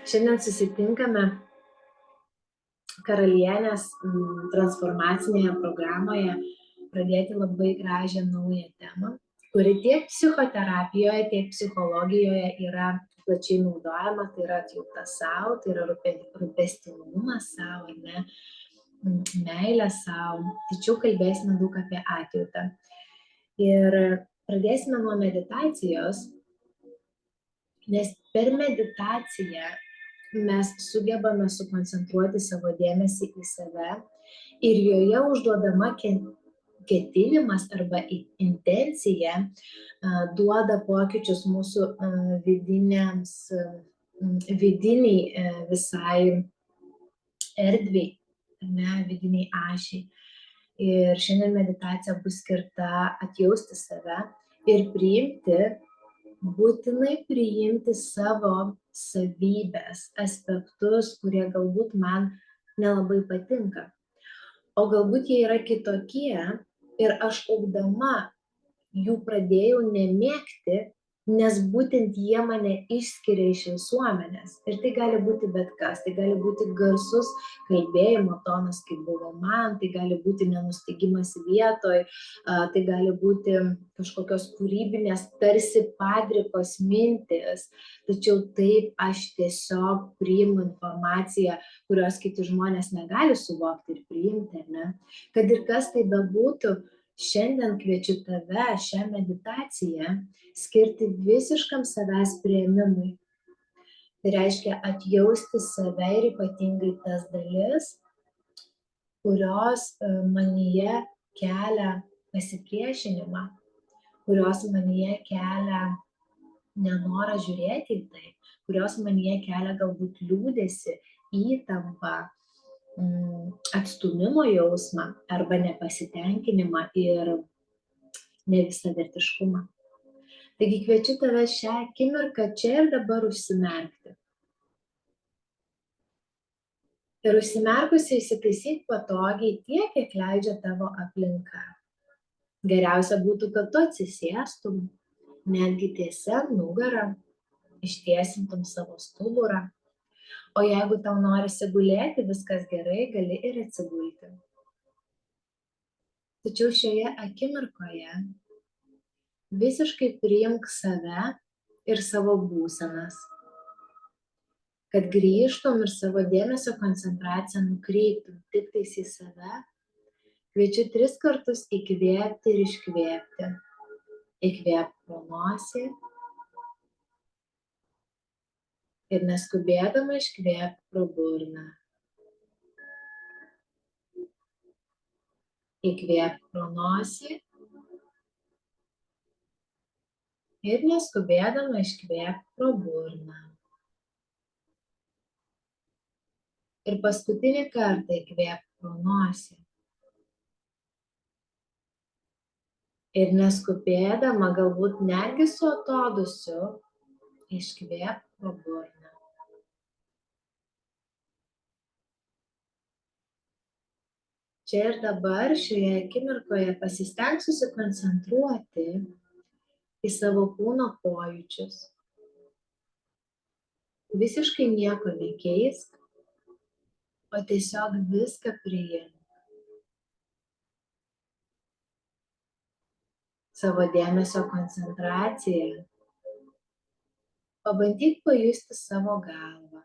Šiandien susitinkame karalienės transformacinėje programoje pradėti labai gražią naują temą, kuri tiek psichoterapijoje, tiek psichologijoje yra plačiai naudojama, tai yra atjauta sau, tai yra rūpestingumas sau, ar ne, meilė sau. Tačiau kalbėsime daug apie atjautą. Ir pradėsime nuo meditacijos, nes per meditaciją mes sugebame sukoncentruoti savo dėmesį į save ir joje užduodama ketinimas arba intencija duoda pokyčius mūsų vidiniai visai erdviai, ne, vidiniai ašiai. Ir šiandien meditacija bus skirta atjausti save ir būtinai priimti savo savybės, aspektus, kurie galbūt man nelabai patinka. O galbūt jie yra kitokie ir aš augdama jų pradėjau nemėgti, nes būtent jie mane išskiria iš visuomenės. Ir tai gali būti bet kas, tai gali būti garsus kalbėjimo tonas, kaip buvo man, tai gali būti nenustygimas vietoj, tai gali būti kažkokios kūrybinės tarsi padrikos mintis, tačiau taip aš tiesiog priimu informaciją, kurios kiti žmonės negali suvokti ir priimti, ne? Kad ir kas tai bebūtų, šiandien kviečiu tave šią meditaciją skirti visiškam savęs priėmimui. Tai reiškia atjausti save ir ypatingai tas dalis, kurios manyje kelia pasipriešinimą, kurios manyje kelia nenorą žiūrėti į tai, kurios manyje kelia galbūt liūdesį, įtampą, atstūmimo jausmą arba nepasitenkinimą ir nevisavertiškumą. Taigi kviečiu tave šią akimirką čia ir dabar užsimerkti. Ir užsimerkusi įsitaisyk patogiai tiek, kiek leidžia tavo aplinka. Geriausia būtų, kad tu atsisėstum, netgi tiesia nugara, ištiesintum savo stuburą. O jeigu tau norisi gulėti, viskas gerai, gali ir atsigulti. Tačiau šioje akimirkoje visiškai priimk save ir savo būsenas, kad grįžtum ir savo dėmesio koncentraciją nukreiptum tik tais į save. Kviečiu 3 kartus įkvėpti ir iškvėpti. Įkvėpk pro nosį ir neskubėdama iškvėpk pro burną. Įkvėpk pro nosį ir neskubėdama iškvėpk pro burną. Ir paskutinį kartą įkvėpk pro nosį. Ir neskubėdama, galbūt netgi su atodūsiu, iškvėpk pro burną. Čia ir dabar šioje akimirkoje pasistenk susikoncentruoti į savo kūno pojūčius. Visiškai nieko nekeisk, o tiesiog viską priimk. Savo dėmesio koncentraciją pabandyk pajusti savo galvą.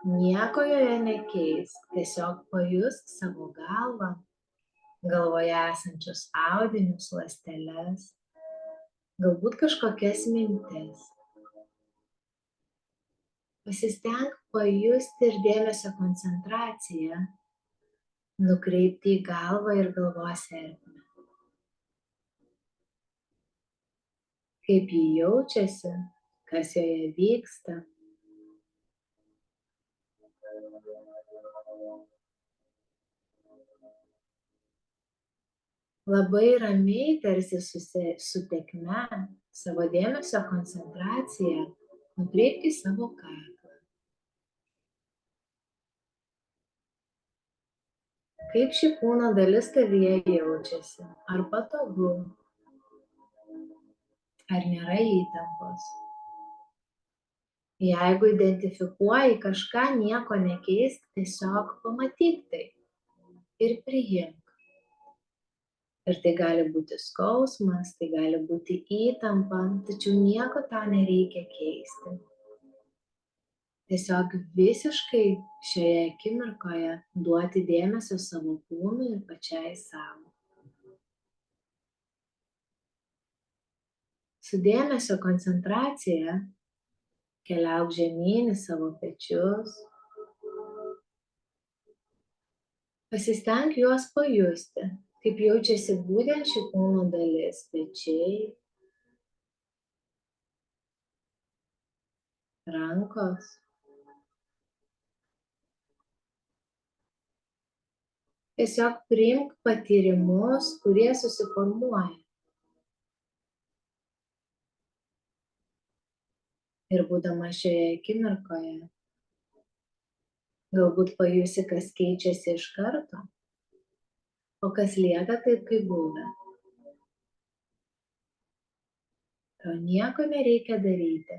Nieko joje nekeisk, tiesiog pajusk savo galvą, galvoje esančius audinius, ląsteles, galbūt kažkokias mintis. Pasistenk pajusti ir dėmesio koncentraciją nukreipti į galvą ir galvos ertmę. Kaip ji jaučiasi, kas joje vyksta. Labai ramiai, tarsi su tėkme, savo dėmesio koncentraciją nukreipk į savo kaklą. Kaip ši kūno dalis tavyje jaučiasi? Ar patogu? Ar nėra įtampos? Jeigu identifikuoji kažką, nieko nekeisk, tiesiog pamatyk tai ir priimk. Ir tai gali būti skausmas, tai gali būti įtampa, tačiau nieko tau nereikia keisti. Tiesiog visiškai šioje akimirkoje duoti dėmesio savo kūnui ir pačiai savo. Su dėmesio koncentracija keliauk žemyn į savo pečius. Pasistenk juos pajusti, kaip jaučiasi būtent ši kūno dalis, pečiai, rankos. Tiesiog priimk patyrimus, kurie susiformuoja. Ir būdama šioje akimirkoje, galbūt pajusi, kas keičiasi iš karto, o kas lieka taip, kaip buvę. Tau nieko nereikia daryti,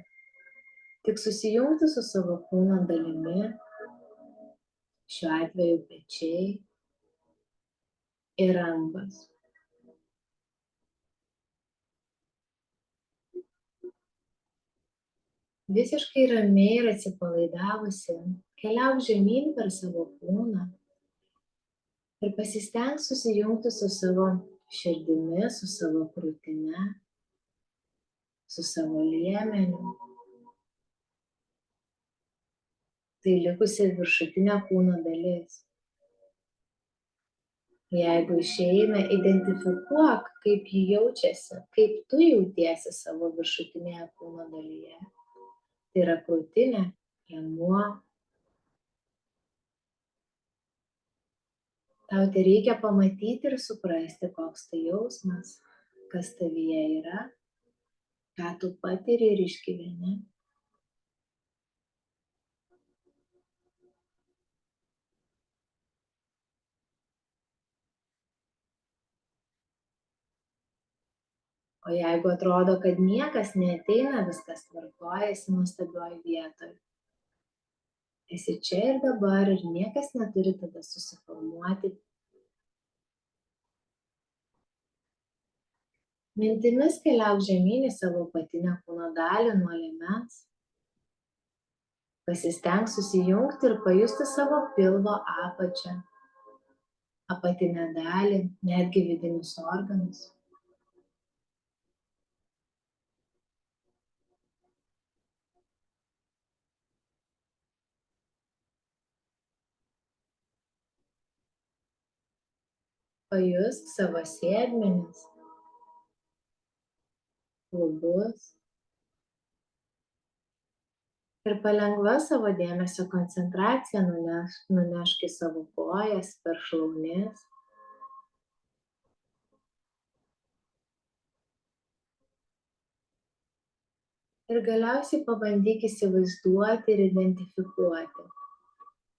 tik susijungti su savo kūno dalimi, šiuo atveju pečiai ir rankos. Visiškai ramiai ir atsipalaidavusi, keliauk žemyn per savo kūną ir pasistenk susijungti su savo širdimi, su savo krūtine, su savo liemeniu. Tai likusi viršutinė kūno dalis. Jeigu išeina, identifikuok, kaip ji jaučiasi, kaip tu jautiesi savo viršutinėje kūno dalyje. Tai yra krūtinė, liemuo. Tau tai reikia pamatyti ir suprasti, koks tai jausmas, kas tavyje yra, ką tu patiri ir išgyveni. O jeigu atrodo, kad niekas neateina, viskas tvarkoja, esi nuostabioj vietoj. Esi čia ir dabar ir niekas neturi tada susiformuoti. Mintimis keliauk žemyn į savo apatinę kūno dalį nuo liemens. Pasistenk susijungti ir pajusti savo pilvo apačią, apatinę dalį, netgi vidinius organus. Pajusk savo sėdmenis, klubus ir palengva savo dėmesio koncentraciją nunešk į savo kojas per šlaunis. Ir galiausiai pabandyk įsivaizduoti ir identifikuoti,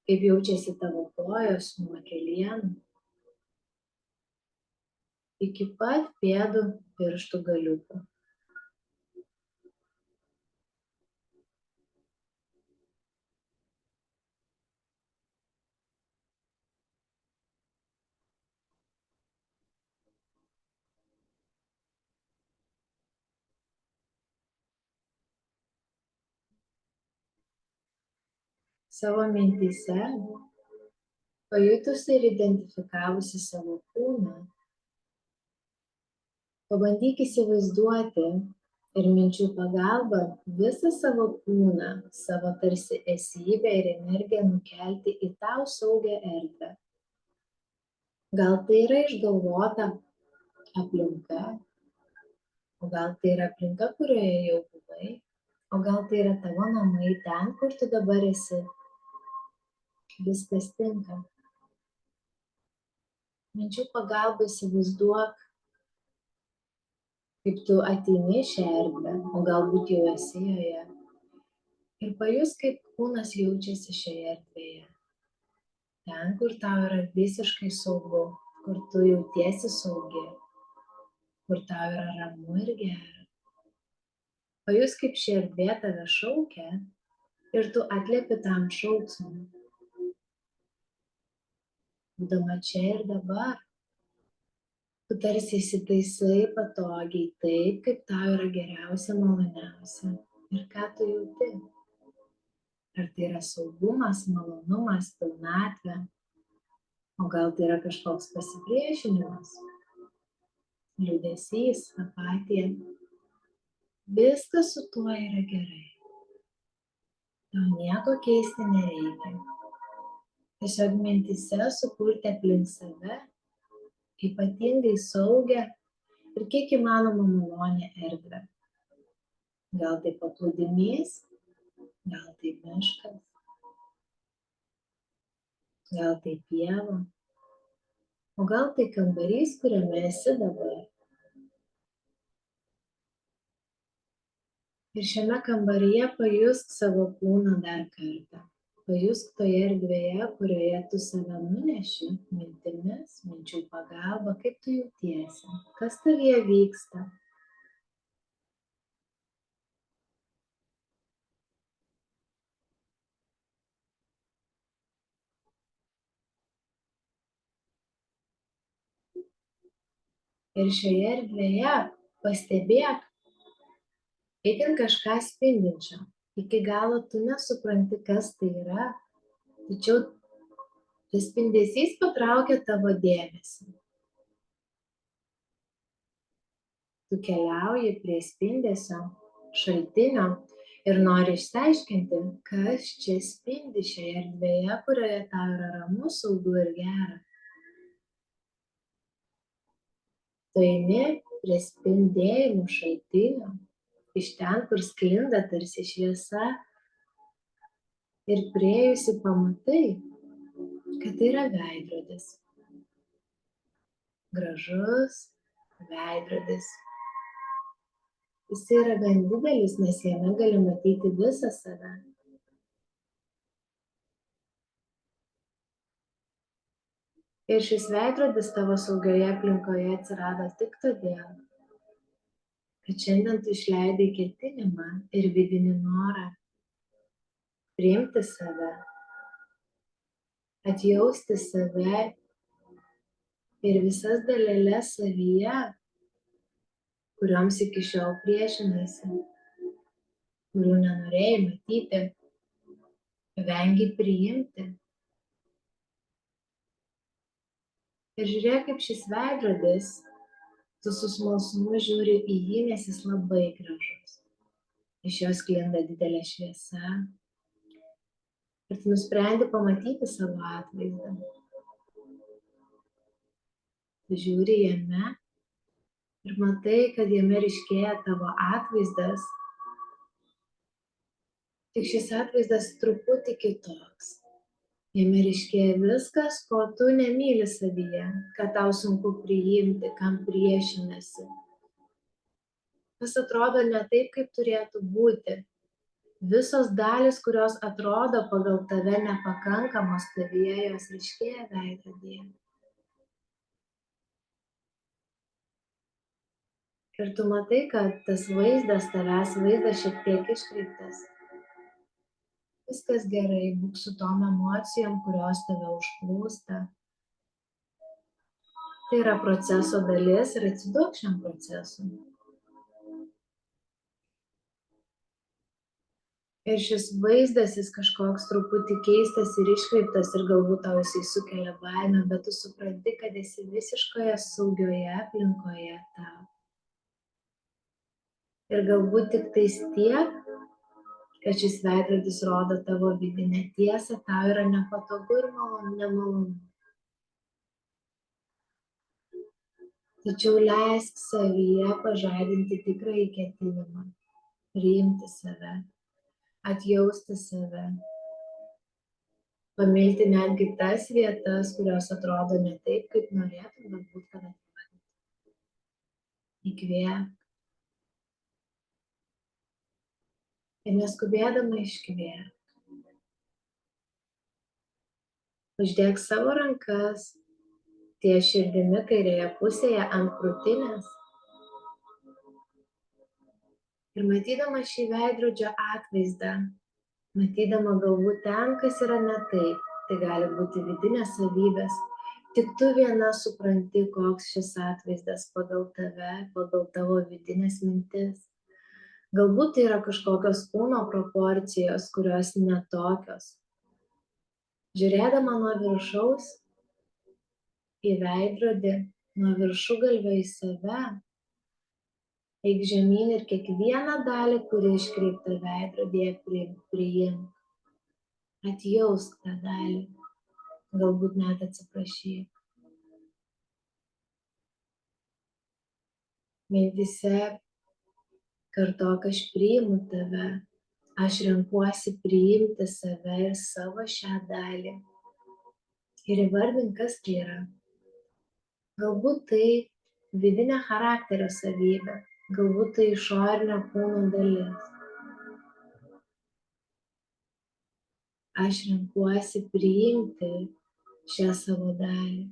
kaip jaučiasi tavo kojos nuo kelienų iki pat pėdų pirštų galiukų. Savo mintyse, pajutusi ir identifikavusi savo kūną, pabandyk įsivaizduoti ir minčių pagalba visą savo kūną, savo tarsi esybę ir energiją nukelti į tau saugią erdvę. Gal tai yra išgalvota aplinka, o gal tai yra aplinka, kurioje jau buvai, o gal tai yra tavo namai ten, kur tu dabar esi. Viskas tinka. Minčių pagalba įsivaizduok, kaip tu ateini į šią erdvę, o galbūt jau esi joje. Ir pajus, kaip kūnas jaučiasi šioje erdvėje. Ten, kur tau yra visiškai saugu, kur tu jautiesi saugi, kur tau yra ramu ir gera. Pajus, kaip ši erdvė tave šaukia ir tu atliepi tam šauksmui. Būdama čia ir dabar, tu tarsi įsitaisai patogiai taip, kaip tau yra geriausia, maloniausia. Ir ką tu jauti? Ar tai yra saugumas, malonumas, pilnatvė? O gal tai yra kažkoks pasipriešinimas, liūdesys, apatija? Viskas su tuo yra gerai. Tau nieko keisti nereikia. Tiesiog mintyse sukurti aplink save ypatingai saugią ir kiek įmanoma malonią erdvę. Gal tai paplūdimys, gal tai miškas, gal tai pieva, o gal tai kambarys, kuriame esi dabar. Ir šiame kambaryje pajusk savo kūną dar kartą. Pajusk toje erdvėje, kurioje tu save nuneši mintimis, minčių pagalba, kaip tu jautiesi, kas tavyje vyksta. Ir šioje erdvėje pastebėk itin kažką spindinčio. Iki galo tu nesupranti, kas tai yra, tačiau tas spindesys patraukia tavo dėmesį. Tu keliauji prie spindesio šaltinio ir nori išsiaiškinti, kas čia spindi šioje erdvėje, kurioje tau yra ramu, saugu ir gera. Tu eini prie spindėjimų šaltinio, iš ten, kur sklinda tarsi šviesa, ir priėjusi pamatai, kad tai yra veidrodis. Gražus veidrodis. Jis yra gan didelis, nes jame gali matyti visą save. Ir šis veidrodis tavo saugioje aplinkoje atsirado tik todėl, kad šiandien tu išleidai ketinimą ir vidinį norą priimti save, atjausti save ir visas daleles savyje, kurioms iki šiol priešinaisi, kurių nenorėjai matyti, vengi priimti. Ir žiūrėk, kaip šis veidrodis, tu su smalsumu žiūri į jį, nes jis labai gražus. Iš jo sklinda didelė šviesa. Ir tu nusprendi pamatyti savo atvaizdą. Tu žiūri jame ir matai, kad jame ryškėja tavo atvaizdas. Tik šis atvaizdas truputį kitoks. Jame ryškėja viskas, ko tu nemyli savyje, ką tau sunku priimti, kam priešinasi. Kas atrodo ne taip, kaip turėtų būti. Visos dalys, kurios atrodo pagal tave nepakankamos, tavyje jos ryškėja veidrodyje. Ir tu matai, kad tas vaizdas, tavęs vaizdas šiek tiek iškreiptas. Viskas gerai, būk su tom emocijom, kurios tave užplūsta. Tai yra proceso dalis ir atsiduok šiam procesui. Ir šis vaizdas, jis kažkoks truputį keistas ir iškreiptas ir galbūt tau jisai sukelia baimę, bet tu supranti, kad esi visiškoje saugioje aplinkoje tau. Ir galbūt tik tais tiek, kad šis veidrodis rodo tavo vidinę tiesą, tau yra nepatogu ir nemalonu. Tačiau leisk savyje pažadinti tikrąjį ketinimą, priimti save, atjausti save, pamilti netgi tas vietas, kurios atrodo ne taip, kaip norėtum, galbūt kad atrodytų. Įkvėpk. Ir neskubėdama iškvėpk. Uždėk savo rankas ties širdimi kairėje pusėje ant krūtinės. Ir matydama šį veidrodžio atvaizdą, matydama galbūt ten, kas yra ne taip, tai gali būti vidinės savybės, tik tu viena supranti, koks šis atvaizdas pagal tave, pagal tavo vidinės mintis. Galbūt tai yra kažkokios kūno proporcijos, kurios netokios. Žiūrėdama nuo viršaus į veidrodį, nuo viršugalvio į save, eik žemyn ir kiekvieną dalį, kuri iškreipta veidrodyje, priimk. Atjausk tą dalį, galbūt net atsiprašyk. Mintyse kartok, aš priimu tave, aš renkuosi priimti save ir savo šią dalį. Ir įvardink, kas tai yra. Galbūt tai vidinė charakterio savybė, galbūt tai išorinio kūno dalis. Aš renkuosi priimti šią savo dalį.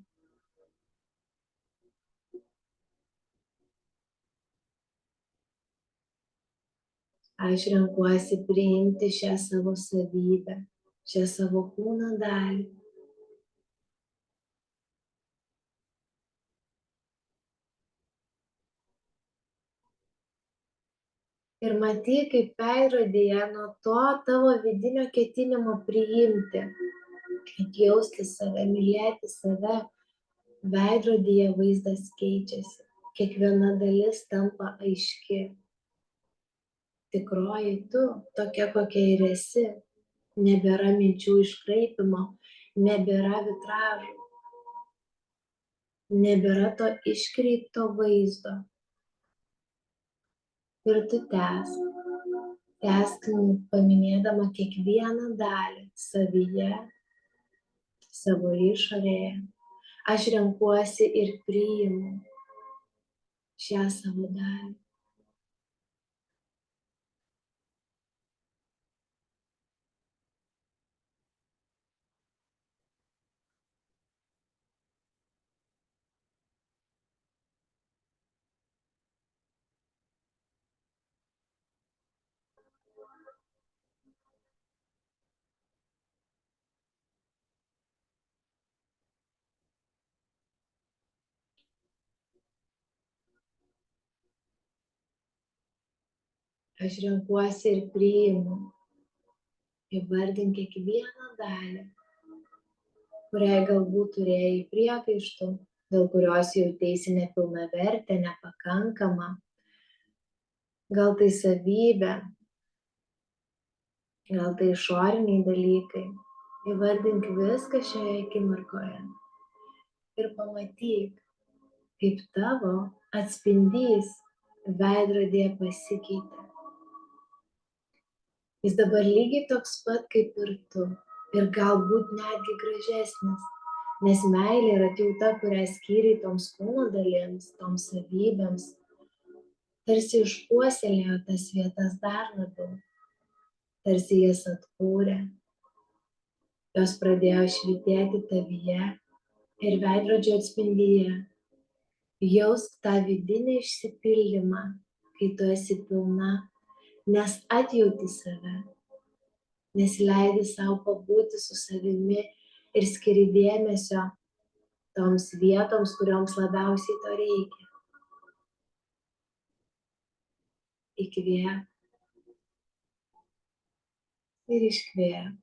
Aš renkuosi priimti šią savo savybę, šią savo kūno dalį. Ir matyk, kaip veidrodyje nuo to tavo vidinio ketinimo priimti, atjausti save, mylėti save, veidrodyje vaizdas keičiasi. Kiekviena dalis tampa aiški. Tikroji tu, tokia kokia ir esi. Nebėra minčių iškraipimo, nebėra vitražų, nebėra to iškreipto vaizdo. Ir tu tęsk paminėdama kiekvieną dalį savyje, savo išorėje. Aš renkuosi ir priimu šią savo dalį. Aš renkuosi ir priimu. Įvardink kiekvieną dalį, kuriai galbūt turėjai priekaištų, dėl kurios jauteisi nepilnavertė, nepakankama. Gal tai savybė, gal tai išoriniai dalykai. Įvardink viską šioje akimirkoje ir pamatyk, kaip tavo atspindys veidrodyje pasikeitė. Jis dabar lygiai toks pat kaip ir tu, ir galbūt netgi gražesnis, nes meilė ir atjauta, kurią skyrei toms kūno dalims, toms savybėms, tarsi išpuoselėjo tas vietas dar labiau, tarsi jas atkūrė. Jos pradėjo švytėti tavyje ir veidrodžio atspindyje. Jausk tą vidinį išsipildymą, kai tu esi pilna, nes atjauti save, nes leidi savo pabūti su savimi ir skiri dėmesio toms vietoms, kurioms labiausiai to reikia. Įkvėpk ir iškvėpk.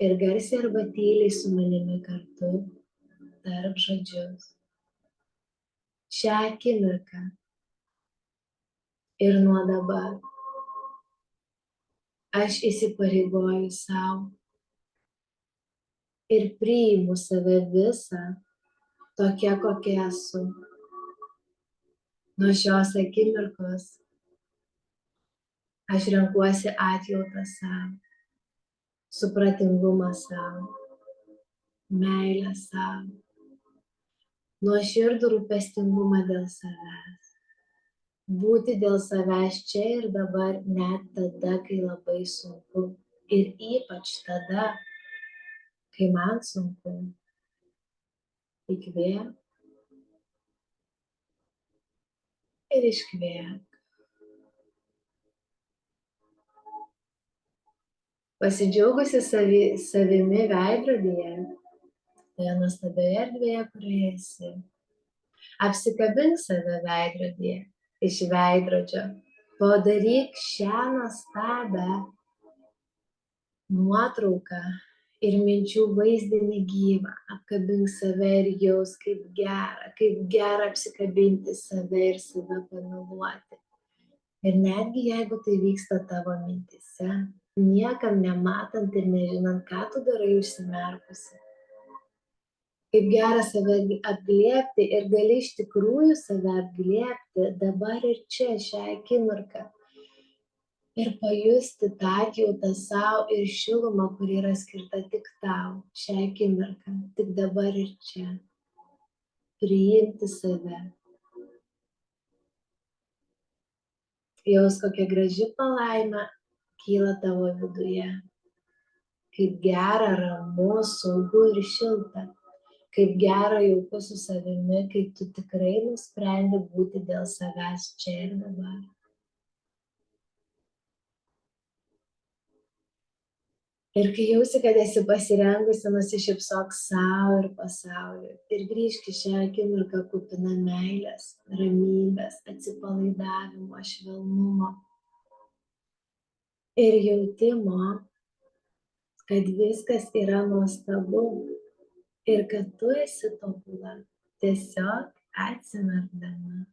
Ir garsiai arba tyliai su manimi kartu tarp žodžius. Šią akimirką ir nuo dabar aš įsipareigoju savo ir priimu save visą tokia, kokia esu. Nuo šios akimirkos aš renkuosi atjautą savo, supratingumą savo, meilę savo, nuoširdų rūpestingumą dėl savęs. Būti dėl savęs čia ir dabar net tada, kai labai sunku. Ir ypač tada, kai man sunku. Įkvėpk ir iškvėpk. Pasidžiaugusi savimi veidrodyje, toje nuostabioje erdvėje, kurioje esi. Apsikabink save veidrodyje, iš veidrodžio. Padaryk šią nuostabią nuotrauką ir minčių vaizdinį gyvą. Apkabink save ir jaus, kaip gera apsikabinti save ir save pamyluoti. Ir netgi jeigu tai vyksta tavo mintyse, niekam nematant ir nežinant, ką tu darai užsimerkusi. Kaip gera save apglėbti ir gali iš tikrųjų save apglėbti dabar ir čia, šią akimirką. Ir pajusti tą atjautą sau ir šilumą, kuri yra skirta tik tau, šią akimirką, tik dabar ir čia. Priimti save. Jaus, kokia graži palaima kyla tavo viduje. Kaip gera, ramu, saugu ir šilta. Kaip gera jauku su savimi, kai tu tikrai nusprendi būti dėl savęs čia ir dabar. Ir kai jausi, kad esi pasirengusi, nusišypsok sau ir pasauliui. Ir grįžk į šią akimirką kupina meilės, ramybės, atsipalaidavimo, švelnumo. Ir jautimo, kad viskas yra nuostabu. Ir kad tu esi tobula, tiesiog atsimerkdama.